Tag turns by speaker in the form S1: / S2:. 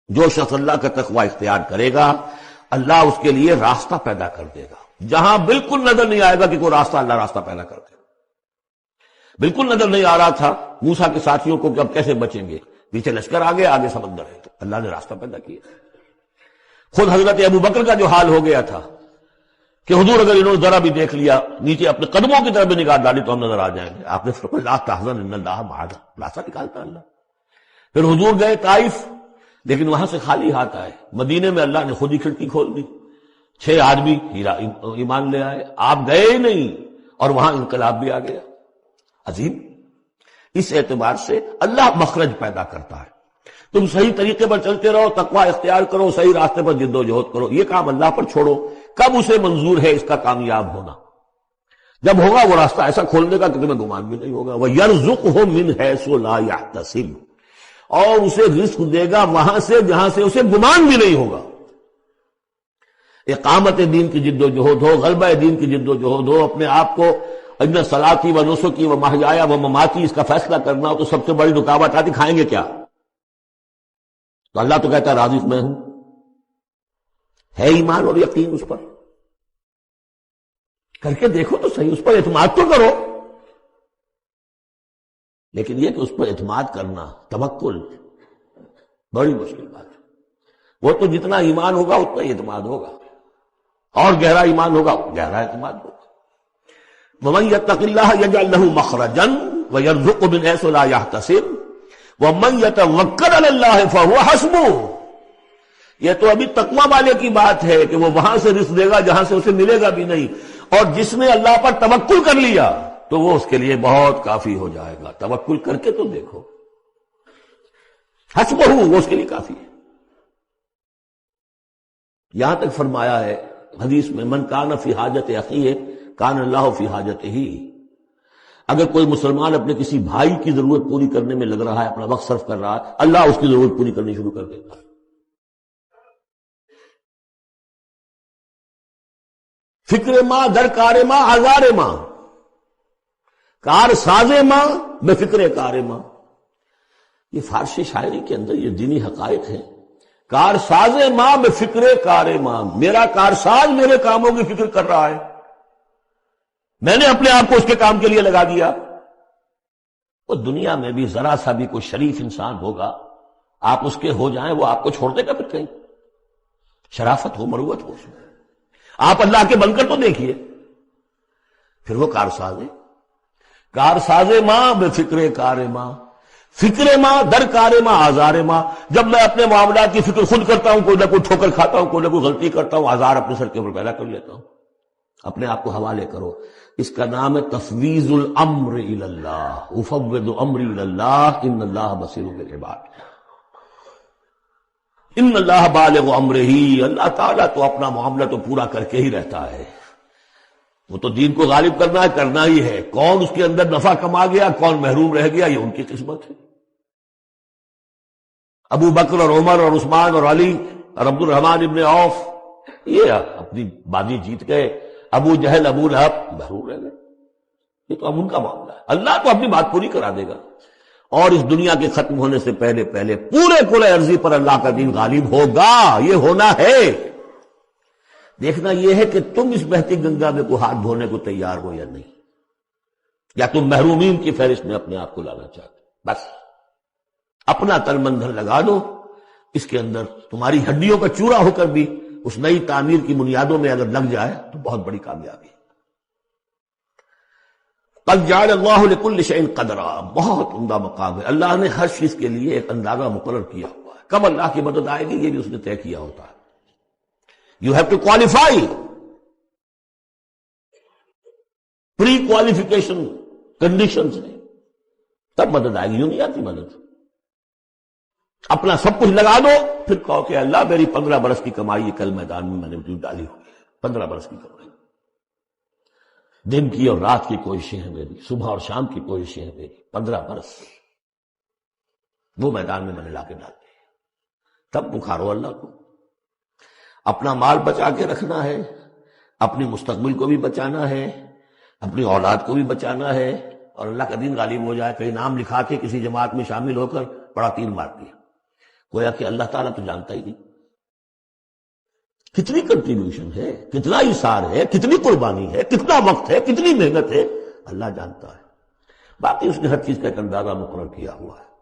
S1: جو شخص اللہ کا تقوی اختیار کرے گا اللہ اس کے لیے راستہ پیدا کر دے گا، جہاں بالکل نظر نہیں آئے گا کہ کوئی راستہ، اللہ راستہ پیدا کر دے گا۔ بالکل نظر نہیں آ رہا تھا موسیٰ کے ساتھیوں کو کہ اب کیسے بچیں گے، پیچھے لشکر آگے آگے سمندر ہے، تو اللہ نے راستہ پیدا کیا۔ خود حضرت ابو بکر کا جو حال ہو گیا تھا کہ حضور اگر انہوں نے ذرا بھی دیکھ لیا، نیچے اپنے قدموں کی طرف بھی نگاہ ڈالی تو ہم نظر آ جائیں گے، آپ نے فرمایا لا تحزن ان اللہ معنا، راستہ نکالتا اللہ۔ پھر حضور گئے طائف، لیکن وہاں سے خالی ہاتھ آئے۔ مدینے میں اللہ نے خود ہی کھڑکی کھول دی، 6 آدمی ایمان لے آئے، آپ گئے ہی نہیں اور وہاں انقلاب بھی آ گیا۔ عظیم، اس اعتبار سے اللہ مخرج پیدا کرتا ہے۔ تم صحیح طریقے پر چلتے رہو، تقوی اختیار کرو، صحیح راستے پر جد و جہد کرو، یہ کام اللہ پر چھوڑو۔ کب اسے منظور ہے اس کا کامیاب ہونا؟ جب ہوگا وہ راستہ ایسا کھولنے کا کہ تمہیں گمان بھی نہیں ہوگا۔ وَيَرْزُقْهُ مِنْ حَيْثُ لَا يَحْتَسِبُ، اور اسے رزق دے گا وہاں سے جہاں سے اسے گمان بھی نہیں ہوگا۔ اقامت دین کی جد و جہد ہو، غلبہ دین کی جد و جہد ہو، اپنے آپ کو ان صلاتی و نسکی و محیایا و مماتی اس کا فیصلہ کرنا ہو تو سب سے بڑی رکاوٹ آتی کھائیں گے کیا؟ تو اللہ تو کہتا ہے رازق میں ہوں۔ ہے ایمان اور یقین اس پر؟ کر کے دیکھو تو صحیح، اس پر اعتماد تو کرو۔ لیکن یہ کہ اس پر اعتماد کرنا، توکل، بڑی مشکل بات ہے۔ وہ تو جتنا ایمان ہوگا اتنا ہی اعتماد ہوگا، اور گہرا ایمان ہوگا گہرا اعتماد ہوگا۔ وَمَن يَتَّقِ اللَّهَ يَجْعَل لَّهُ مَخْرَجًا وَيَرْزُقْهُ مِنْ حَيْثُ لَا يَحْتَسِبُ وَمَن يَتَوَكَّلْ عَلَى اللَّهِ فَهُوَ حَسْبُهُ۔ یہ تو ابھی تقوی والے کی بات ہے کہ وہ وہاں سے رزق دے گا جہاں سے اسے ملے گا بھی نہیں، اور جس نے اللہ پر توکل کر لیا تو وہ اس کے لیے بہت کافی ہو جائے گا۔ توکل کر کے تو دیکھو، حسبہ، وہ اس کے لیے کافی ہے۔ یہاں تک فرمایا ہے حدیث میں من کان فی حاجت اخیہ کان اللہ فی حاجتہ، اگر کوئی مسلمان اپنے کسی بھائی کی ضرورت پوری کرنے میں لگ رہا ہے، اپنا وقت صرف کر رہا ہے، اللہ اس کی ضرورت پوری کرنی شروع کر دیتا ہے۔ فکر ماں در کار ماں آزار ماں، کار ساز ماں بے فکر کار ماں، یہ فارسی شاعری کے اندر یہ دینی حقائق ہیں۔ کار ساز ماں بے فکر کار ماں، میرا کارساز میرے کاموں کی فکر کر رہا ہے، میں نے اپنے آپ کو اس کے کام کے لیے لگا دیا۔ وہ دنیا میں بھی ذرا سا بھی کوئی شریف انسان ہوگا، آپ اس کے ہو جائیں، وہ آپ کو چھوڑ دے گا پھر کہیں؟ شرافت ہو، مروت ہو اس میں۔ آپ اللہ کے بن کر تو دیکھیے، پھر وہ کارساز ہے۔ کارساز ماں بے فکر کار ماں، فکر ماں در کار ماں آزار ماں، جب میں اپنے معاملات کی فکر خود کرتا ہوں، کوئی نہ کوئی ٹھوکر کھاتا ہوں، کوئی نہ کوئی غلطی کرتا ہوں، آزار اپنے سر کے اوپر پیدا کر لیتا ہوں۔ اپنے آپ کو حوالے کرو، اس کا نام ہے تفویض الامر الی اللہ، افوض امری الی اللہ ان اللہ بصیر بالعباد۔ ان اللہ بالغ امرہ، اللہ تعالیٰ تو اپنا معاملہ تو پورا کر کے ہی رہتا ہے، وہ تو دین کو غالب کرنا ہی ہے۔ کون اس کے اندر نفع کما گیا، کون محروم رہ گیا، یہ ان کی قسمت ہے۔ ابو بکر اور عمر اور عثمان اور علی اور عبد الرحمن ابن عوف یہ اپنی بازی جیت گئے، ابو جہل ابو لہب محروم رہ گئے۔ یہ تو اب ان کا معاملہ ہے، اللہ تو اپنی بات پوری کرا دے گا، اور اس دنیا کے ختم ہونے سے پہلے پہلے پورے کل ارضی پر اللہ کا دین غالب ہوگا، یہ ہونا ہے۔ دیکھنا یہ ہے کہ تم اس بہتی گنگا میں کو ہاتھ دھونے کو تیار ہو یا نہیں، یا تم محرومین کی فہرست میں اپنے آپ کو لانا چاہتے۔ بس اپنا تن من دھن لگا دو اس کے اندر، تمہاری ہڈیوں کا چورا ہو کر بھی اس نئی تعمیر کی بنیادوں میں اگر لگ جائے تو بہت بڑی کامیابی ہے۔ قد جعل اللہ لکل شیء قدرا، بہت عمدہ مقام ہے، اللہ نے ہر چیز کے لیے ایک اندازہ مقرر کیا ہوا ہے، کب اللہ کی مدد آئے گی یہ بھی اس نے طے کیا ہوتا ہے۔ You have to qualify، pre qualification conditions ہیں، تب مدد آئے گی، یوں نہیں آتی مدد۔ اپنا سب کچھ لگا دو، پھر کہو کہ اللہ میری 15 برس کی کمائی کل میدان میں نے ڈالی ہوئی ہے، 15 برس کی کمائی، دن کی اور رات کی کوششیں ہیں میری، صبح اور شام کی کوششیں ہیں میری، 15 برس وہ میدان میں نے لا کے ڈال دی۔ تب پکارو اللہ کو۔ اپنا مال بچا کے رکھنا ہے، اپنی مستقبل کو بھی بچانا ہے، اپنی اولاد کو بھی بچانا ہے، اور اللہ کا دین غالب ہو جائے۔ کہیں نام لکھا کے کسی جماعت میں شامل ہو کر بڑا تیر مار دیا، گویا کہ اللہ تعالیٰ تو جانتا ہی نہیں کتنی کنٹریبیوشن ہے، کتنا ایثار ہے، کتنی قربانی ہے، کتنا وقت ہے، کتنی محنت ہے، اللہ جانتا ہے۔ باقی اس نے ہر چیز کا ایک اندازہ مقرر کیا ہوا ہے۔